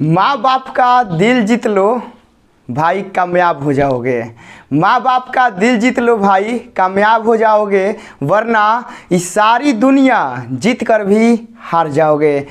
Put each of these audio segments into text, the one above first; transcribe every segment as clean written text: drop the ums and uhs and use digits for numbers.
माँ बाप का दिल जीत लो भाई कामयाब हो जाओगे। माँ बाप का दिल जीत लो भाई कामयाब हो जाओगे, वरना इस सारी दुनिया जीत कर भी हार जाओगे।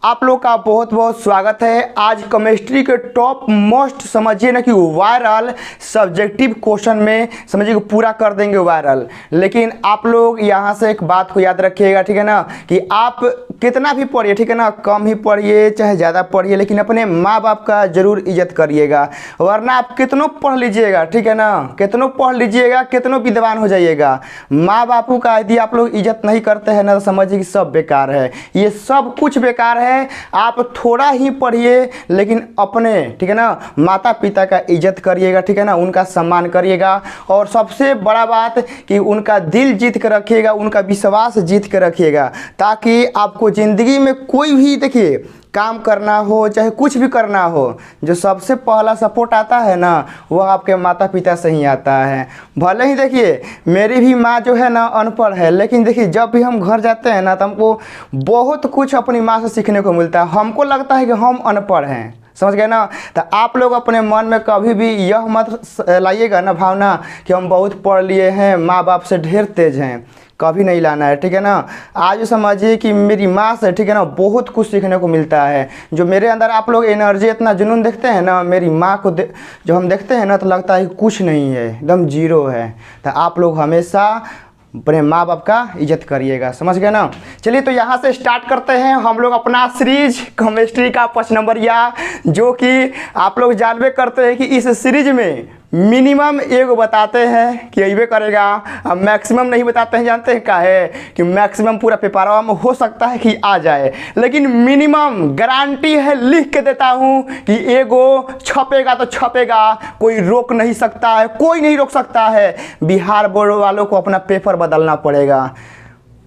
आप लोग का बहुत बहुत स्वागत है। आज केमिस्ट्री के टॉप मोस्ट समझिए ना कि वायरल सब्जेक्टिव क्वेश्चन में समझिए कि पूरा कर देंगे वायरल। लेकिन आप लोग यहाँ से एक बात को याद रखिएगा, ठीक है ना, कि आप कितना भी पढ़िए, ठीक है ना, कम ही पढ़िए चाहे ज़्यादा पढ़िए, लेकिन अपने माँ बाप का ज़रूर इज्जत करिएगा। वरना आप कितनों पढ़ लीजिएगा, ठीक है ना, कितनों पढ़ लीजिएगा, कितनों विद्वान हो जाइएगा, माँ बापू का यदि आप लोग इज्जत नहीं करते हैं ना तो समझिए कि सब बेकार है। ये सब कुछ बेकार है। आप थोड़ा ही पढ़िए लेकिन अपने, ठीक है ना, माता पिता का इज्जत करिएगा, ठीक है ना, उनका सम्मान करिएगा। और सबसे बड़ा बात कि उनका दिल जीत कर रखिएगा, उनका विश्वास जीत कर रखिएगा, ताकि आपको ज़िंदगी में कोई भी देखिए काम करना हो चाहे कुछ भी करना हो, जो सबसे पहला सपोर्ट आता है ना वह आपके माता पिता से ही आता है। भले ही देखिए मेरी भी माँ जो है ना अनपढ़ है, लेकिन देखिए जब भी हम घर जाते हैं ना तो हमको बहुत कुछ अपनी माँ से सीखने को मिलता है। हमको लगता है कि हम अनपढ़ हैं, समझ गए ना। तो आप लोग अपने मन में कभी भी यह मत लाइएगा ना भावना कि हम बहुत पढ़ लिए हैं, माँ बाप से ढेर तेज हैं, कभी नहीं लाना है, ठीक है ना। आज समझिए कि मेरी माँ से, ठीक है ना, बहुत कुछ सीखने को मिलता है। जो मेरे अंदर आप लोग एनर्जी इतना जुनून देखते हैं ना, मेरी माँ को जब हम देखते हैं ना तो लगता है कि कुछ नहीं है, एकदम जीरो है। तो आप लोग हमेशा अपने माँ बाप का इज्जत करिएगा, समझ गए ना। चलिए तो यहाँ से स्टार्ट करते हैं हम लोग अपना सीरीज केमिस्ट्री का 5 नंबर, या जो कि आप लोग जानबे करते हैं कि इस सीरीज में मिनिमम एगो बताते हैं कि अइबे करेगा, अब मैक्सिमम नहीं बताते हैं। जानते हैं क्या है कि मैक्सिमम पूरा पेपरवा में हो सकता है कि आ जाए, लेकिन मिनिमम गारंटी है, लिख के देता हूँ कि एगो छपेगा तो छपेगा, कोई रोक नहीं सकता है, कोई नहीं रोक सकता है। बिहार बोर्ड वालों को अपना पेपर बदलना पड़ेगा,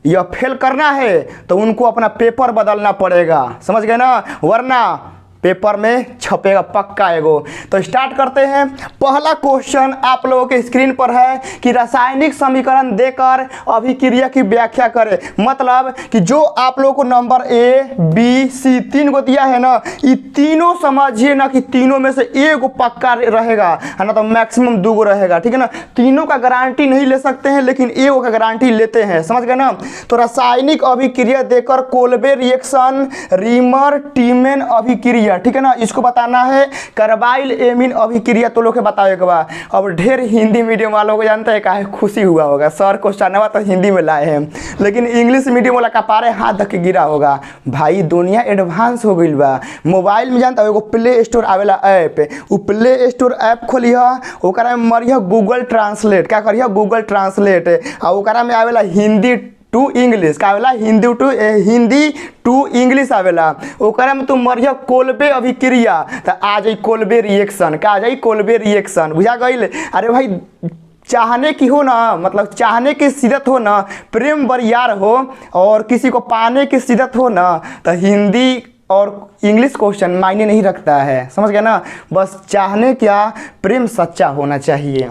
यह फेल करना है तो उनको अपना पेपर बदलना पड़ेगा, समझ गए ना, वरना पेपर में छपेगा पक्का एगो। तो स्टार्ट करते हैं। पहला क्वेश्चन आप लोगों के स्क्रीन पर है कि रासायनिक समीकरण देकर अभिक्रिया की व्याख्या करें। मतलब कि जो आप लोगों को नंबर ए बी सी 3 को दिया है ना, ये तीनों समझिए ना कि तीनों में से एगो पक्का रहेगा, है ना, तो मैक्सिमम 2 रहेगा, ठीक है ना। तीनों का गारंटी नहीं ले सकते हैं, लेकिन एगो का गारंटी लेते हैं, समझ गए ना। तो रासायनिक अभिक्रिया देकर कोल्बे रिएक्शन, रीमर टीमेन अभिक्रिया, ठीक है ना, इसको बताना है। कार्बाइल एमीन अभिक्रिया तो लोग के बतावे के बाद। अब ढेर हिंदी मीडियम वालों को जानते हैं काहे खुशी हुआ होगा, सर क्वेश्चन तो हिंदी में लाए हैं, लेकिन इंग्लिश मीडियम वाला कपारे हाथ धक के गिरा होगा। भाई दुनिया एडवांस हो गई बा। मोबाइल में जानता हो प्ले स्टोर आवेला ऐप, वो प्ले स्टोर ऐप खोलिया, ओकरा में मरिया गूगल ट्रांसलेट, क्या करिए गूगल ट्रांसलेट, और ओकरा में आवेला हिंदी टू इंग्लिश, का आवेला हिंदी टू इंग्लिश आवेला, ओकरा में तुम मरिया कोल्बे अभिक्रिया तो आ जाई कोल्बे रिएक्शन, का आ जाई कोल्बे रिएक्शन, बुझा गई। अरे भाई चाहने की हो ना, मतलब चाहने की शिद्दत हो ना, प्रेम बरियार हो और किसी को पाने की शिद्दत हो ना, तो हिंदी और इंग्लिश क्वेश्चन मायने नहीं रखता है, समझ गया ना। बस चाहने क्या, प्रेम सच्चा होना चाहिए।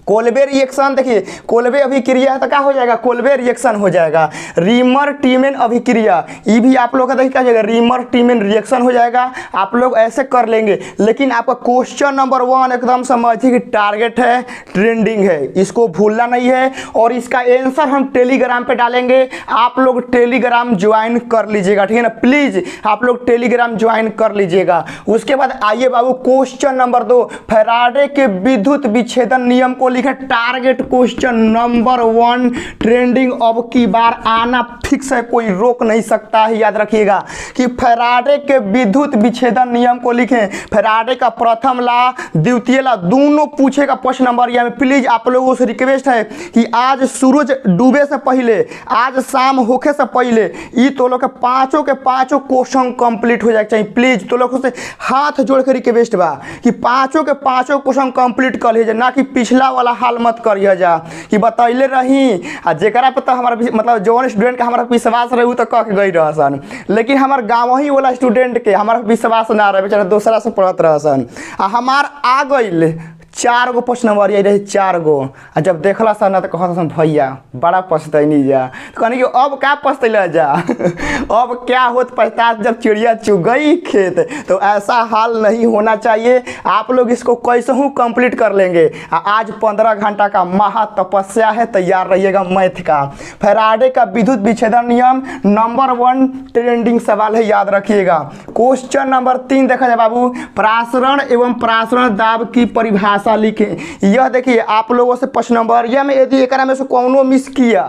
कोल्बे रिएक्शन देखिए, कोल्बे अभिक्रिया है तो क्या हो जाएगा, कोल्बे रिएक्शन हो जाएगा। रीमर टीमेन अभिक्रिया, ये भी आप लोग का देखिए क्या जाएगा, रीमर टीमेन रिएक्शन हो जाएगा। आप लोग ऐसे कर लेंगे, लेकिन आपका क्वेश्चन नंबर 1 एकदम समझिए कि टारगेट है, ट्रेंडिंग है, इसको भूलना नहीं है। और इसका आंसर हम टेलीग्राम पे डालेंगे, आप लोग टेलीग्राम ज्वाइन कर लीजिएगा, ठीक है ना, प्लीज आप लोग टेलीग्राम ज्वाइन कर लीजिएगा। उसके बाद आइए बाबू क्वेश्चन नंबर 2, फैराडे के विद्युत विच्छेदन नियम को लिखे। टारगेट क्वेश्चन नंबर 1 ट्रेंडिंग, अब की बार आना फिक्स है, कोई रोक नहीं सकता है। याद रखिएगा कि फैराडे के विद्युत विच्छेदन नियम को लिखें। फैराडे का प्रथम ला, द्वितीय ला, दोनों पूछेगा 5 नंबर। या में प्लीज आप लोगों से रिक्वेस्ट है कि आज सूरज डूबे से पहले, आज शाम होके से पहले ये तो लोग के पांचों क्वेश्चन कंप्लीट हो जाए चाहिए। प्लीज तो लोगों से हाथ जोड़ के रिक्वेस्ट बा कि पांचों के पांचों क्वेश्चन कंप्लीट कर लीजिए, ना कि पिछला वाला हाल मत करिए जा कि बतैले रही आ जेकरा पे तो हमारा मतलब जौन स्टूडेंट का हमारा विश्वास रहे तो कह के गई रहसन, लेकिन हमार गाँव ही वाला स्टूडेंट के हमारा विश्वास ना रहे, बेचारा दूसरा से पढ़त रहसन आ हमार आ गई 4 गो प्रश्न नंबर ये रहे 4 गो। आ जब देखला सा ना तो कहता सन भैया बड़ा पछतैनी जा, तो कहनी कि अब क्या पछतैला जा अब क्या होत पछतात जब चिड़िया चुग गई खेत। तो ऐसा हाल नहीं होना चाहिए। आप लोग इसको कैसे हूँ कंप्लीट कर लेंगे। आज 15 घंटा का महा तपस्या है, तैयार रहिएगा मैथ का। फैराडे का विद्युत विच्छेदन नियम नंबर 1 ट्रेंडिंग सवाल है, याद रखिएगा। क्वेश्चन नंबर 3 देखा जाए बाबू, प्रासरण एवं प्रासरण दाब की परिभाषा लिखें। यह देखिए आप लोगों से प्रश्न नंबरिया में यदि एक में से कौनो मिस किया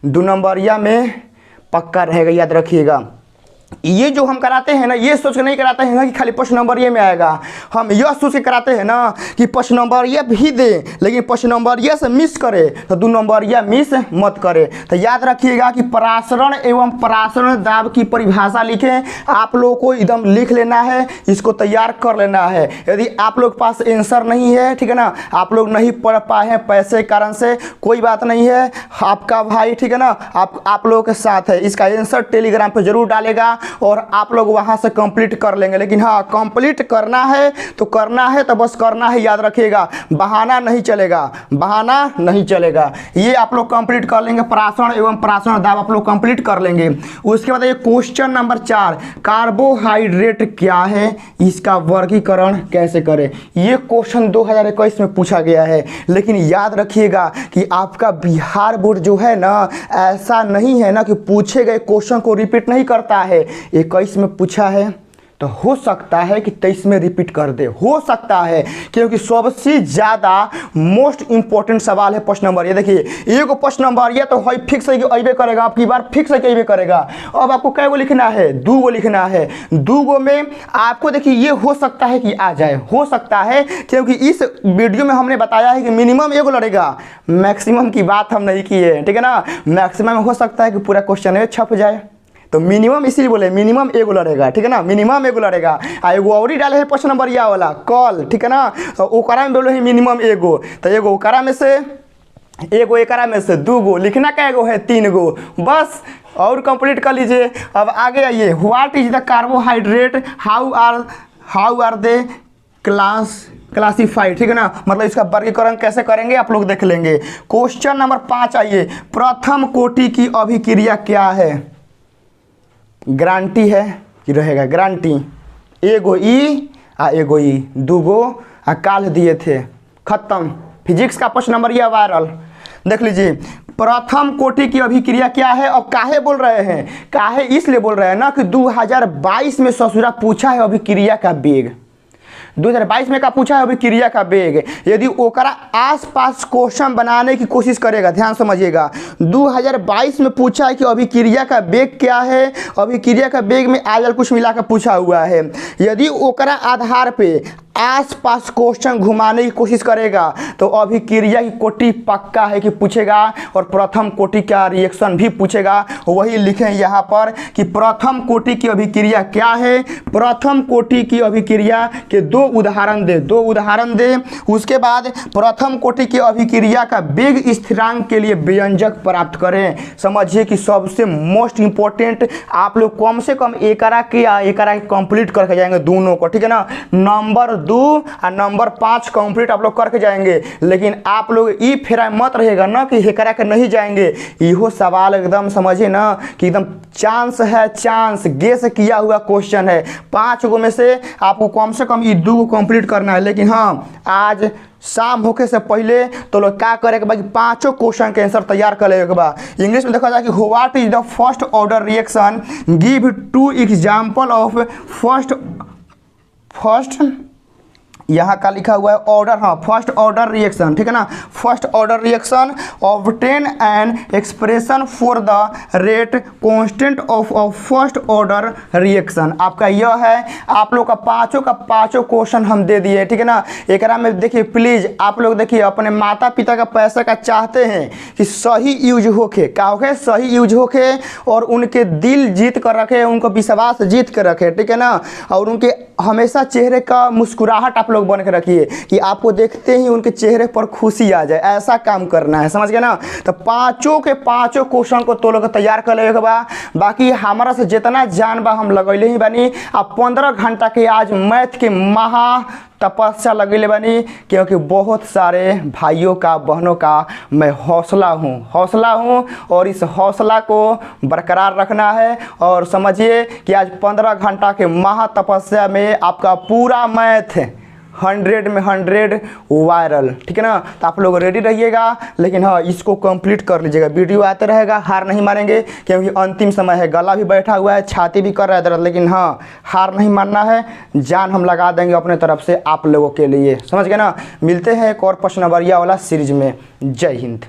2 नंबरिया में पक्का रहेगा, याद रखिएगा। ये जो हम कराते हैं ना, ये सोच के नहीं कराते हैं ना कि खाली प्रश्न नंबर ये में आएगा। हम यह सोच के कराते हैं ना कि प्रश्न नंबर ये भी दे, लेकिन प्रश्न नंबर ये से मिस करे तो 2 नंबर ये मिस मत करे। तो याद रखिएगा कि प्रासरण एवं प्रासरण दाब की परिभाषा लिखें। आप लोगों को एकदम लिख लेना है, इसको तैयार कर लेना है। यदि आप लोग पास आंसर नहीं है, ठीक है ना, आप लोग नहीं पढ़ पाए हैं पैसे के कारण से, कोई बात नहीं है, आपका भाई ठीक है ना आप लोगों के साथ है। इसका आंसर टेलीग्राम पर जरूर डालेगा और आप लोग वहां से कंप्लीट कर लेंगे। लेकिन हाँ, कंप्लीट करना है तो करना है, तो बस करना है, याद रखिएगा। बहाना नहीं चलेगा, बहाना नहीं चलेगा। ये आप लोग कंप्लीट कर लेंगे, प्रासरण एवं प्रासरण दाब आप लोग कंप्लीट कर लेंगे। उसके बाद ये क्वेश्चन नंबर 4, कार्बोहाइड्रेट क्या है, इसका वर्गीकरण कैसे करें। ये क्वेश्चन 2021 में पूछा गया है। लेकिन याद रखिएगा कि आपका बिहार बोर्ड जो है ना, ऐसा नहीं है ना कि पूछे गए क्वेश्चन को रिपीट नहीं करता है। 21 में पूछा है तो हो सकता है कि 23 में रिपीट कर दे, हो सकता है, क्योंकि सबसे ज़्यादा मोस्ट इंपॉर्टेंट सवाल है प्रश्न नंबर। ये देखिए एगो प्रश्न नंबर ये तो है फिक्स है कि अबे करेगा, आपकी बार फिक्स है कि अबे करेगा। अब आपको कै गो लिखना है, 2 गो लिखना है। 2 गो में आपको देखिए ये हो सकता है कि आ जाए, हो सकता है, क्योंकि इस वीडियो में हमने बताया है कि मिनिमम एगो लड़ेगा, मैक्सिमम की बात हम नहीं किए, ठीक है ना। मैक्सिमम हो सकता है कि पूरा क्वेश्चन में छप जाए, तो मिनिमम इसीलिए बोले मिनिमम एगो लड़ेगा, ठीक है ना, मिनिमम एगो लड़ेगा। आ एगो और ही डाले है प्रश्न नंबर या वाला कॉल, ठीक है ना, तो ओकरा में बोले है मिनिमम एगो, तो एगो ओकरा में से एगो, एकरा में से 2 गो लिखना का एगो है 3 गो, बस और कंप्लीट कर लीजिए। अब आगे आइए, what is the carbohydrate, how are they classified, ठीक है ना, मतलब इसका वर्गीकरण कैसे करेंगे आप लोग देख लेंगे। क्वेश्चन नंबर 5 आइए, प्रथम कोटि की अभिक्रिया क्या है। गारंटी है कि रहेगा, गारंटी। एगो ई आ एगो ई, 2 गो आ काल दिए थे, खत्म। फिजिक्स का प्रश्न नंबर यह वायरल देख लीजिए। प्रथम कोटि की अभिक्रिया क्या है। और काहे बोल रहे हैं, काहे इसलिए बोल रहे हैं ना कि 2022 में ससुरा पूछा है अभिक्रिया का वेग, 2022 में का पूछा है अभिक्रिया का वेग। यदि ओकरा आसपास क्वेश्चन बनाने की कोशिश करेगा, ध्यान समझिएगा, 2022 में पूछा है कि अभिक्रिया का वेग क्या है, अभिक्रिया का वेग में आजल कुछ मिलाकर पूछा हुआ है। यदि ओकरा आधार पे आसपास क्वेश्चन घुमाने की कोशिश करेगा तो अभिक्रिया की कोटि पक्का है कि पूछेगा, और प्रथम कोटि का रिएक्शन भी पूछेगा। वही लिखें यहाँ पर कि प्रथम कोटि की अभिक्रिया क्या है। प्रथम कोटि की अभिक्रिया के 2 उदाहरण दे, 2 उदाहरण दे। उसके बाद प्रथम कोटि की अभिक्रिया का वेग स्थिरांक के लिए व्यंजक प्राप्त करें। समझिए कि सबसे मोस्ट इंपॉर्टेंट, आप लोग कम से कम एकरा के कंप्लीट करके जाएंगे दोनों को, ठीक है ना। नंबर 2 और नंबर 5 कंप्लीट आप लोग करके जाएंगे। लेकिन आप लोग ई फेरा मत रहेगा ना कि हेकरा के नहीं जाएंगे। इहो सवाल एकदम समझिए ना कि एकदम चांस है, चांस गेस किया हुआ क्वेश्चन है। 5 गो में से आपको कम से कम ये 2 गो कंप्लीट करना है। लेकिन हाँ, आज शाम होके से पहले तो लोग क्या करेगा भाई, 5 क्वेश्चन के आंसर तैयार कर लेगा बा। इंग्लिश में देखा जाए कि what is the first order reaction, give 2 example of first यहाँ का लिखा हुआ है ऑर्डर, हाँ, फर्स्ट ऑर्डर रिएक्शन, ठीक है ना। First order reaction obtain an expression for the rate constant of first order reaction. आपका यह है, आप लोग का पाँचों क्वेश्चन हम दे दिए, ठीक है ना। एक में देखिए प्लीज़ आप लोग देखिए, अपने माता पिता का पैसा का चाहते हैं कि सही यूज होके, क्या होके, सही यूज होके, और उनके दिल जीत कर रखे, उनको विश्वास जीत कर रखे, ठीक है ना। और उनके हमेशा चेहरे का मुस्कुराहट आप लोग बन के रखिए कि आपको देखते ही उनके चेहरे पर खुशी आ जाए, ऐसा काम करना है, समझ गए ना। तो पाँचों के पाँचों क्वेश्चन को तो लोग तैयार कर लेगा बा। बाकी हमारा से जितना जान बा हम लगैले ही बानी। आप 15 घंटा के आज मैथ के महा तपस्या लगेले बनी, क्योंकि बहुत सारे भाइयों का बहनों का मैं हौसला हूँ और इस हौसला को बरकरार रखना है। और समझिए कि आज 15 घंटा के महातपस्या में आपका पूरा मैथ 100 में 100 वायरल, ठीक है ना। तो आप लोग रेडी रहिएगा, लेकिन हाँ इसको कंप्लीट कर लीजिएगा। वीडियो आते रहेगा, हार नहीं मानेंगे, क्योंकि अंतिम समय है। गला भी बैठा हुआ है, छाती भी कर रहा है दर्द, लेकिन हाँ हार नहीं मानना है। जान हम लगा देंगे अपने तरफ से आप लोगों के लिए, समझ गए ना। मिलते हैं एक और प्रश्न नंबरिया वाला सीरीज में। जय हिंद।